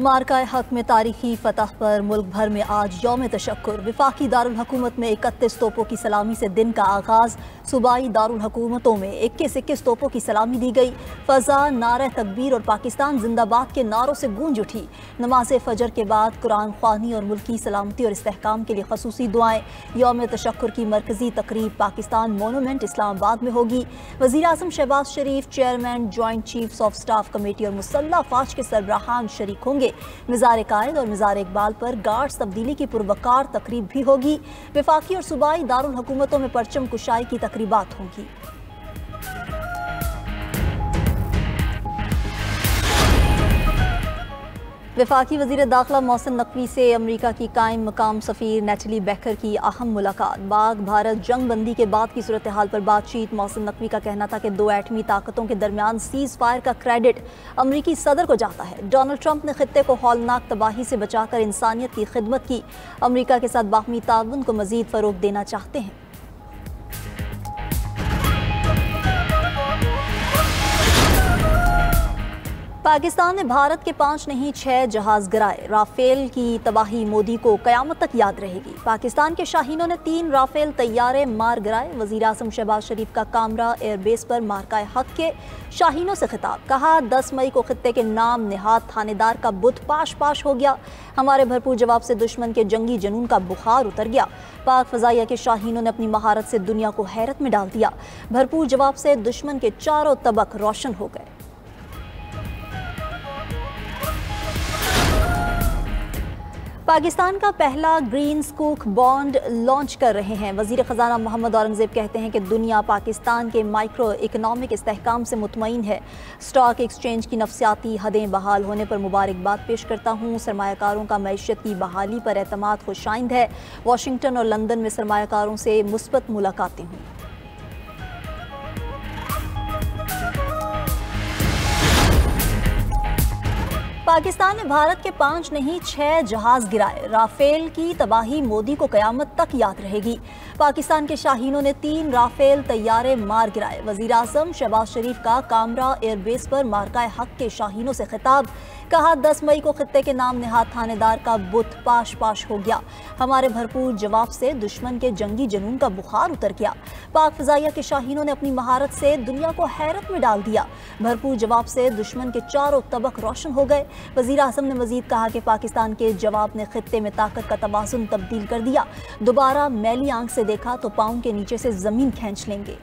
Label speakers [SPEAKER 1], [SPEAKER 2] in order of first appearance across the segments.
[SPEAKER 1] मार्का हक में तारीखी फतह पर मुल्क भर में आज यौम तशक्कुर। वफाकी दारुल हुकूमत में 31 तोपों की सलामी से दिन का आगाज। सूबाई दारुल हुकूमतों में 21-21 तोपों की सलामी दी गई। फजा नारे तकबीर और पाकिस्तान जिंदाबाद के नारों से गूंज उठी। नमाज फजर के बाद कुरान ख्वानी और मुल्की सलामती और इस्तेहकाम के लिए खसूसी दुआएं। यौम तशक्कुर की मरकजी तकरीब पाकिस्तान मोनूमेंट इस्लामाबाद में होगी। वज़ीर आज़म Shahbaz Sharif, chairman joint chiefs of staff committee और मुसल्लह फ़ौज के सरबराहान शरीक होंगे। मिज़ार कायद और मिज़ार इकबाल पर गार्ड्स तब्दीली की पुरवकार तकरीब भी होगी। वफाकी और सूबाई दारुल हुकूमतों में परचम कुशाई की तकरीबात होंगी। वफाकी वज़ीर दाखिला मोहसिन नकवी से अमरीका की कायम मकाम सफ़ीर नेटली बेकर की अहम मुलाकात। पाक भारत जंग बंदी के बाद की सूरत हाल पर बातचीत। मोहसिन नकवी का कहना था कि दो एटमी ताकतों के दरमियान सीज़ फायर का क्रेडिट अमरीकी सदर को जाता है। डोनाल्ड ट्रंप ने खित्ते को हौलनाक तबाही से बचाकर इंसानियत की खिदमत की। अमरीका के साथ बाहमी ताउन को मज़ीद फ़रोग़ देना चाहते हैं। पाकिस्तान ने भारत के 5 नहीं 6 जहाज गिराए। राफेल की तबाही मोदी को कयामत तक याद रहेगी। पाकिस्तान के शाहीनों ने 3 राफेल तैयारे मार गिराए। वज़ीर आज़म शहबाज शरीफ का कामरा एयरबेस पर मार्का हक के शाहीनों से खिताब। कहा 10 मई को खित्ते के नाम निहाद थानेदार का बुत पाश पाश हो गया। हमारे भरपूर जवाब से दुश्मन के जंगी जुनून का बुखार उतर गया। पाक फ़ज़ाइया के शाहीनों ने अपनी महारत से दुनिया को हैरत में डाल दिया। भरपूर जवाब से दुश्मन के चारों तबक रोशन हो गए। पाकिस्तान का पहला ग्रीन स्कूक बॉन्ड लॉन्च कर रहे हैं। वज़ीर ख़जाना मोहम्मद औरंगज़ेब कहते हैं कि दुनिया पाकिस्तान के माइक्रो इकनॉमिक इस्तेहकाम से मुतमईन है। स्टॉक एक्सचेंज की नफसियाती हदें बहाल होने पर मुबारकबाद पेश करता हूँ। सरमायाकारों का मईशत की बहाली पर एतमाद खुशाइंद है। वाशिंगटन और लंदन में सरमायाकारों से मुस्बत मुलाकातें हुई। पाकिस्तान ने भारत के 5 नहीं 6 जहाज गिराए। राफेल की तबाही मोदी को कयामत तक याद रहेगी। पाकिस्तान के शाहीनों ने 3 राफेल तैयारे मार गिराए। वज़ीर आज़म शहबाज शरीफ का कामरा एयरबेस पर मार्का हक के शाहीनों से खिताब। कहा 10 मई को खित्ते के नाम निहाद थानेदार का बुत पाश पाश हो गया। हमारे भरपूर जवाब से दुश्मन के जंगी जुनून का बुखार उतर गया। पाक फ़ज़ाइया के शाहीनों ने अपनी महारत से दुनिया को हैरत में डाल दिया। भरपूर जवाब से दुश्मन के चारों तबक रोशन हो गए। वज़ीर आज़म ने मज़ीद कहा कि पाकिस्तान के जवाब ने खित्ते में ताकत का तवाज़ुन तब्दील कर दिया। दोबारा मैली आंख से देखा तो पाँव के नीचे से ज़मीन खींच लेंगे।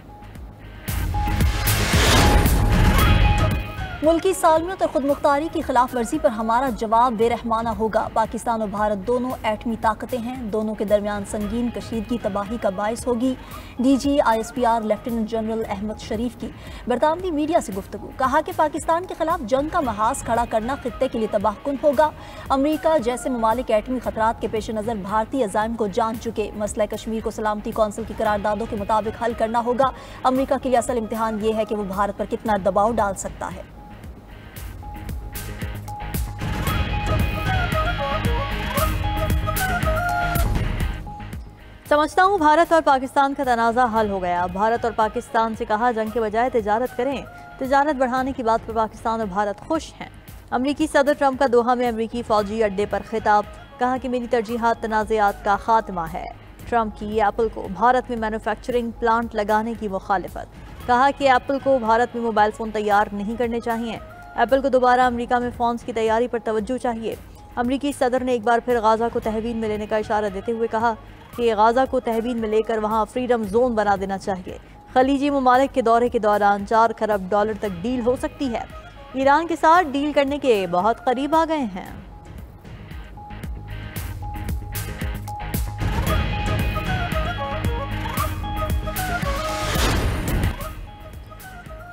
[SPEAKER 1] मुल्की सालमियत और खुदमुख्तारी की खिलाफ वर्जी पर हमारा जवाब बेरहमाना होगा। पाकिस्तान और भारत दोनों एटमी ताकतें हैं। दोनों के दरमियान संगीन कशीदगी तबाही का बायस होगी। DG ISPR lieutenant general Ahmed Sharif की बरतानवी मीडिया से गुफ्तगू। कहा कि पाकिस्तान के खिलाफ जंग का महाज खड़ा करना खित्ते के लिए तबाहकुन होगा। अमरीका जैसे ममालिक एटमी खतरात के पेश नज़र भारतीय अज़ाइम को जान चुके। मसला कश्मीर को सलामती कौंसिल की करारदादों के मुताबिक हल करना होगा। अमरीका के लिए असल इम्तिहान ये है कि वो भारत पर कितना दबाव डाल सकता है।
[SPEAKER 2] समझता हूँ भारत और पाकिस्तान का तनाज़ा हल हो गया। भारत और पाकिस्तान से कहा जंग के बजाय तिजारत करें। तिजारत बढ़ाने की बात पर पाकिस्तान और भारत खुश हैं। अमरीकी सदर ट्रंप का दोहा में अमरीकी फ़ौजी अड्डे पर खिताब। कहा कि मेरी तरजीहात तनाज़ात का खात्मा है। ट्रंप की एप्पल को भारत में मैन्युफैक्चरिंग प्लांट लगाने की मुखालिफत। कहा कि एप्पल को भारत में मोबाइल फ़ोन तैयार नहीं करने चाहिए। एप्पल को दोबारा अमरीका में फ़ोन्स की तैयारी पर तवज्जो चाहिए। अमरीकी सदर ने एक बार फिर गाज़ा को तहवील में लेने का इशारा देते हुए कहा कि गाज़ा को तहवील में लेकर वहाँ फ्रीडम जोन बना देना चाहिए। खलीजी ममालिक के दौरे के दौरान 4 खरब डॉलर तक डील हो सकती है। ईरान के साथ डील करने के बहुत करीब आ गए हैं।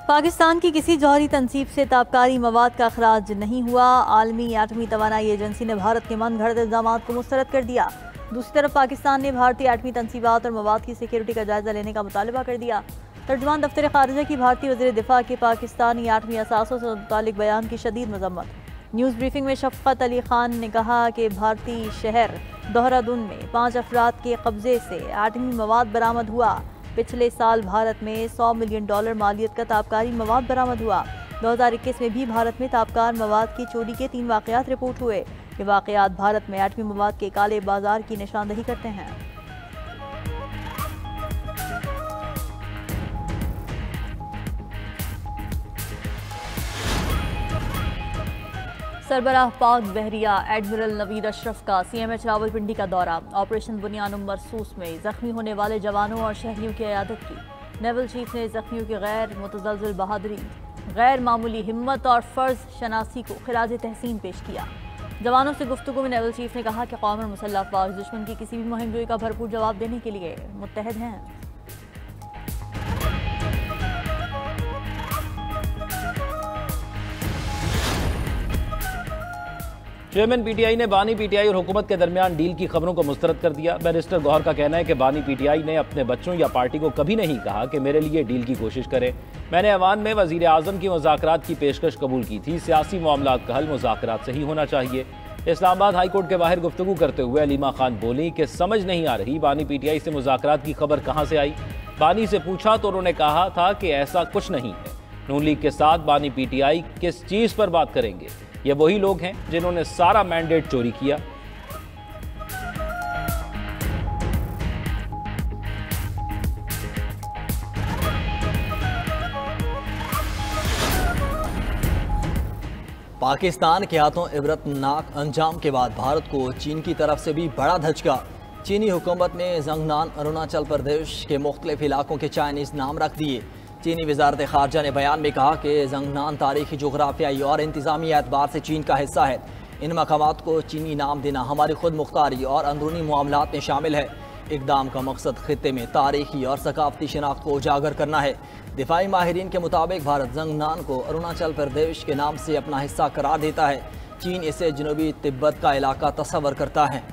[SPEAKER 2] पाकिस्तान की किसी जौहरी तनसीब से ताबकारी मवाद का अखराज नहीं हुआ। आलमी एटमी तवानाई एजेंसी ने भारत के मन घड़त इल्ज़ामात को मुस्तरद कर दिया। दूसरी तरफ पाकिस्तान ने भारतीय एटमी तनसीबात और मवाद की सिक्योरिटी का जायजा लेने का मुतालबा कर दिया। तर्जुमान दफ्तर खारिजा की भारतीय वज़ीर दिफा के पाकिस्तानी एटमी असासों से मुतालिक बयान की शदीद मजम्मत। न्यूज़ ब्रीफिंग में शफ़क़त अली खान ने कहा कि भारतीय शहर देहरादून में 5 अफराद के कब्जे से एटमी मवाद बरामद हुआ। पिछले साल भारत में $100 मिलियन मालियत का ताबकारी मवाद बरामद हुआ। 2021 में भी भारत में ताबकार मवाद की चोरी के 3 वाक़यात रिपोर्ट हुए। ये वाक़यात भारत में एटमी मवाद के काले बाजार की निशानदही करते हैं। सरबराह पाक बहरिया एडमिरल नवीद अशरफ का CMH रावलपिंडी का दौरा। ऑपरेशन बुनियानुम मरसूस में जख्मी होने वाले जवानों और शहरियों की इयादत की। नेवल चीफ ने जख्मियों की गैर मुतज़लज़िल बहादुरी, गैर मामूली हिम्मत और फ़र्ज शनासी को खिराज तहसीन पेश किया। जवानों से गुफ्तगू में नेवल चीफ ने कहा कि कौम और मुसल्लह अफ़वाज दुश्मन की किसी भी मुहिमजोई का भरपूर जवाब देने के लिए मुत्तहद हैं।
[SPEAKER 3] चेयरमैन PTI ने बानी PTI और हुकूमत के दरमियान डील की खबरों को मुस्तरद कर दिया। बैरिस्टर गौहर का कहना है कि बानी PTI ने अपने बच्चों या पार्टी को कभी नहीं कहा कि मेरे लिए डील की कोशिश करें। मैंने ऐवान में वज़ीर आज़म की मुज़ाकरात की पेशकश कबूल की थी। सियासी मामलात का हल मुज़ाकरात से ही होना चाहिए। इस्लामाबाद हाई कोर्ट के बाहर गुफ्तगू करते हुए अलीमा खान बोली कि समझ नहीं आ रही बानी PTI से मुज़ाकरात की खबर कहाँ से आई। बानी से पूछा तो उन्होंने कहा था कि ऐसा कुछ नहीं है। नून लीग के साथ बानी PTI किस चीज़ पर बात करेंगे? ये वही लोग हैं जिन्होंने सारा मैंडेट चोरी किया।
[SPEAKER 4] पाकिस्तान के हाथों इबरतनाक अंजाम के बाद भारत को चीन की तरफ से भी बड़ा धचका। चीनी हुकूमत ने जंगनान अरुणाचल प्रदेश के मुख्तलिफ इलाकों के चाइनीज़ नाम रख दिए। चीनी वजारत खारजा ने बयान में कहा कि जंगनान तारीखी जोग्राफियाई और इंतज़ामी एतबार से चीन का हिस्सा है। इन मकामात को चीनी नाम देना हमारी खुद मुख्तारी और अंदरूनी मामलात में शामिल है। इक़दाम का मकसद खित्ते में तारीखी और सकाफती शनाख्त को उजागर करना है। दिफाई माहिरीन के मुताबिक भारत जंगनान को अरुणाचल प्रदेश के नाम से अपना हिस्सा करार देता है। चीन इसे जनूबी तिब्बत का इलाका तस्वर करता है।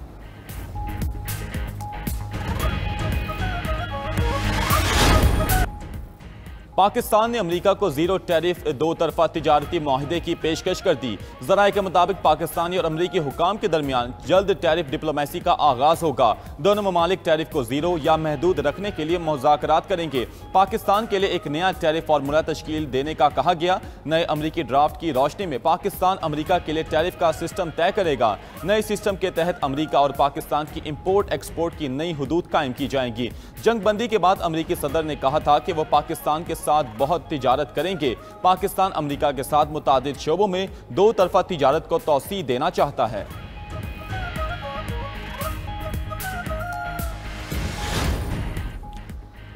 [SPEAKER 5] पाकिस्तान ने अमेरिका को जीरो टैरिफ दो तरफा तिजारती माहिदे की पेशकश कर दी। ज़राए के मुताबिक पाकिस्तानी और अमरीकी हुकाम के दरमियान जल्द टैरिफ डिप्लोमेसी का आगाज होगा। दोनों ममालिक टैरिफ को जीरो या महदूद रखने के लिए मुज़ाकरात करेंगे। पाकिस्तान के लिए एक नया टैरिफ फार्मूला तश्कील देने का कहा गया। नए अमरीकी ड्राफ्ट की रोशनी में पाकिस्तान अमरीका के लिए टैरिफ का सिस्टम तय करेगा। नए सिस्टम के तहत अमरीका और पाकिस्तान की इम्पोर्ट एक्सपोर्ट की नई हुदूद कायम की जाएंगी। जंगबंदी के बाद अमरीकी सदर ने कहा था कि वह पाकिस्तान के साथ बहुत तिजारत करेंगे। पाकिस्तान अमेरिका के साथ मुतादिद शोबों में दो तरफा तिजारत को तौसीह देना चाहता है।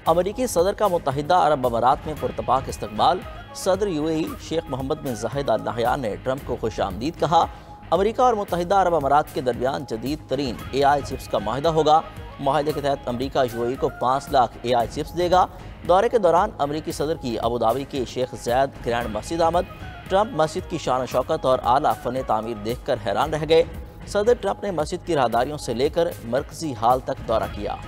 [SPEAKER 6] अमरीकी सदर का मुत्तहिदा अरब अमारात में पुरतपाक इस्तकबाल। सदर UAE शेख मोहम्मद बिन जाहिद अल नहयान ने ट्रंप को खुशामदीद कहा। अमरीका और मुत्तहिदा अरब अमारात के दरमियान जदीद तरीन AI चिप्स का माहिदा होगा। माहिदे के तहत अमरीका UAE को 5 लाख AI चिप्स देगा। दौरे के दौरान अमरीकी सदर की अबूधाबी के शेख ज़ैद ग्रैंड मस्जिद आमद। ट्रंप मस्जिद की शान शौकत और आला फ़न तामीर देखकर हैरान रह गए। सदर ट्रंप ने मस्जिद की राहदारियों से लेकर मरकजी हाल तक दौरा किया।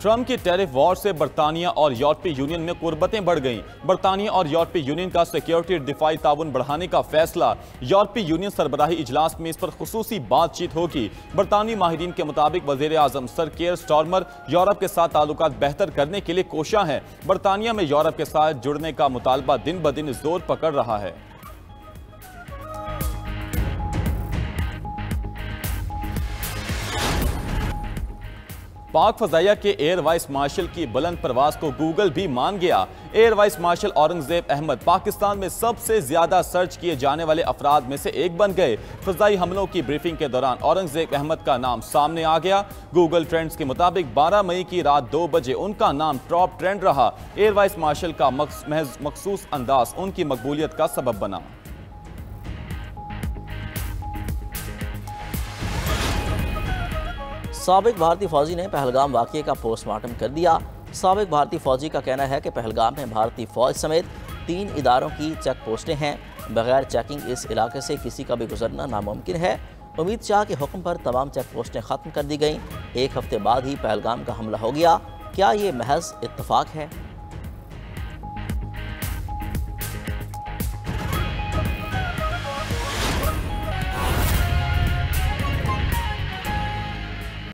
[SPEAKER 5] ट्रंप की टैरिफ वॉर से बरतानिया और यूरोपीय यूनियन में कुर्बतें बढ़ गईं। बरतानिया और यूरोपीय यूनियन का सिक्योरिटी और दिफाई ताउन बढ़ाने का फैसला। यूरोपीय यूनियन सरबराही इजलास में इस पर खुसूसी बातचीत होगी। बरतानी माहिरीन के मुताबिक वज़ीर आज़म सर केयर स्टारमर यूरोप के साथ ताल्लुकात बेहतर करने के लिए कोशियां हैं। बरतानिया में यूरोप के साथ जुड़ने का मुतालबा दिन ब दिन जोर पकड़ रहा है। पाक फजाइया के एयर वाइस मार्शल की बुलंद परवाज को गूगल भी मान गया। Air vice marshal Aurangzeb Ahmed Pakistan में सबसे ज्यादा सर्च किए जाने वाले अफराद में से एक बन गए। फजाई हमलों की ब्रीफिंग के दौरान औरंगजेब अहमद का नाम सामने आ गया। गूगल ट्रेंड्स के मुताबिक 12 मई की रात 2 बजे उनका नाम टॉप ट्रेंड रहा। एयर वाइस मार्शल का महज मखसूस अंदाज उनकी मकबूलियत का सबब बना।
[SPEAKER 6] साबिक भारतीय फौजी ने पहलगाम वाक़ये का पोस्टमार्टम कर दिया। साबिक भारतीय फौजी का कहना है कि पहलगाम में भारतीय फौज समेत 3 इदारों की चेक पोस्टें हैं। बगैर चेकिंग इस इलाके से किसी का भी गुजरना नामुमकिन है। अमित शाह के हुक्म पर तमाम चेक पोस्टें ख़त्म कर दी गईं। 1 हफ्ते बाद ही पहलगाम का हमला हो गया। क्या ये महज इत्तफाक है?